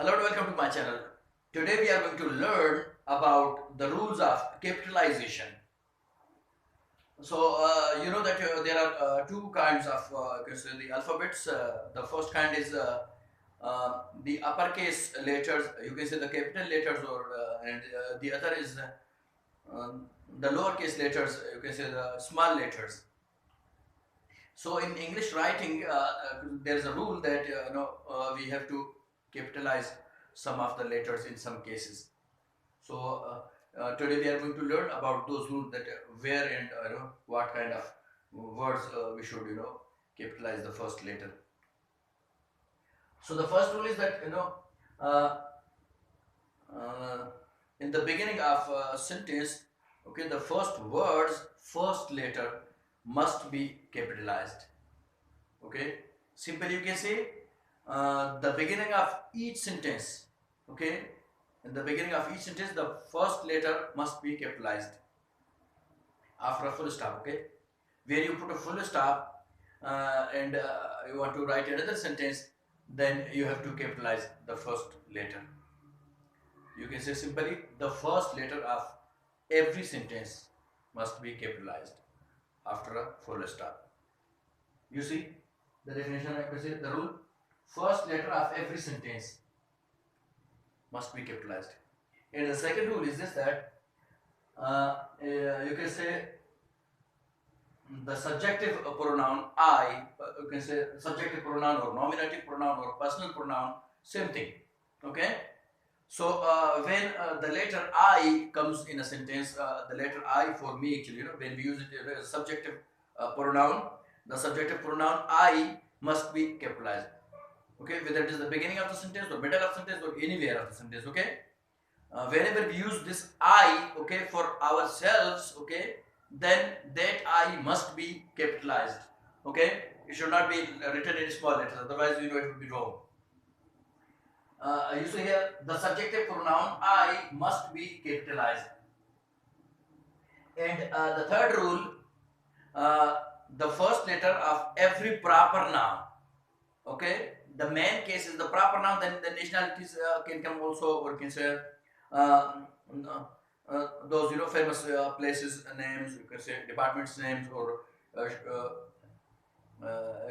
Hello and welcome to my channel. Today we are going to learn about the rules of capitalization. So you know that there are two kinds of the alphabets. The first kind is the uppercase letters. You can say the capital letters, or and the other is the lowercase letters. You can say the small letters. So in English writing, there is a rule that we have to capitalize some of the letters in some cases. So today we are going to learn about those rules that where and what kind of words we should capitalize the first letter. So the first rule is that uh, uh, in the beginning of a sentence, okay, the first words, first letter must be capitalized. Okay, simply you can say the beginning of each sentence. Okay, in the beginning of each sentence, the first letter must be capitalized after a full stop. Okay, where you put a full stop and you want to write another sentence, then you have to capitalize the first letter. You can say simply the first letter of every sentence must be capitalized after a full stop. You see the definition, I can say the rule: first letter of every sentence must be capitalized. And the second rule is this, that you can say the subjective pronoun I, you can say subjective pronoun or nominative pronoun or personal pronoun, same thing. Okay. So when the letter I comes in a sentence, the letter I for me actually, when we use it as a subjective pronoun, the subjective pronoun I must be capitalized. Okay, whether it is the beginning of the sentence or middle of the sentence or anywhere of the sentence. Okay, whenever we use this I, okay, for ourselves, okay, then that I must be capitalized. Okay, it should not be written in small letters, otherwise it would be wrong. You see here the subjective pronoun I must be capitalized. And the third rule, uh, the first letter of every proper noun. Okay, the main case is the proper noun, then the nationalities can come also, or can say uh, those famous places names, you can say departments names, or you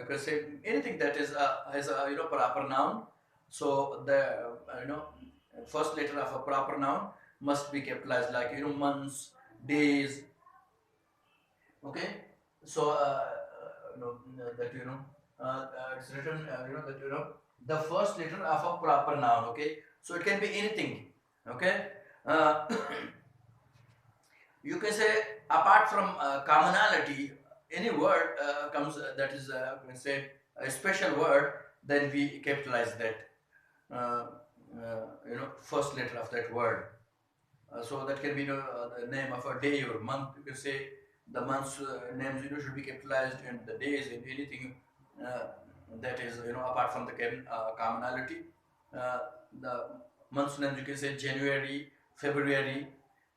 can say anything that is has a proper noun. So the first letter of a proper noun must be capitalized, like months, days. Okay, so that it's written that the first letter of a proper noun. Okay, so it can be anything. Okay, uh, you can say apart from commonality, any word comes that is you can say a special word, then we capitalize that uh, first letter of that word. So that can be the name of a day or month. You can say the month's names should be capitalized, and the days and anything uh, that is apart from the commonality. Uh, the month's names, you can say January, February,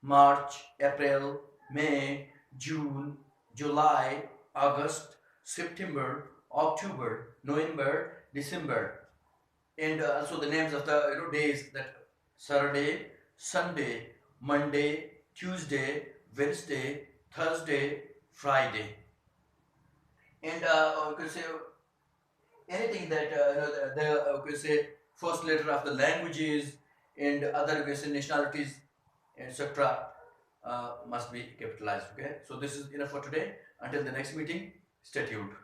March, April, May, June, July, August, September, October, November, December, and also the names of the days, that Saturday, Sunday, Monday, Tuesday, Wednesday, Thursday, Friday. And you can say anything that you can say first letter of the languages and other, you can say, nationalities, etc. Must be capitalized. Okay, so this is enough for today. Until the next meeting, stay tuned.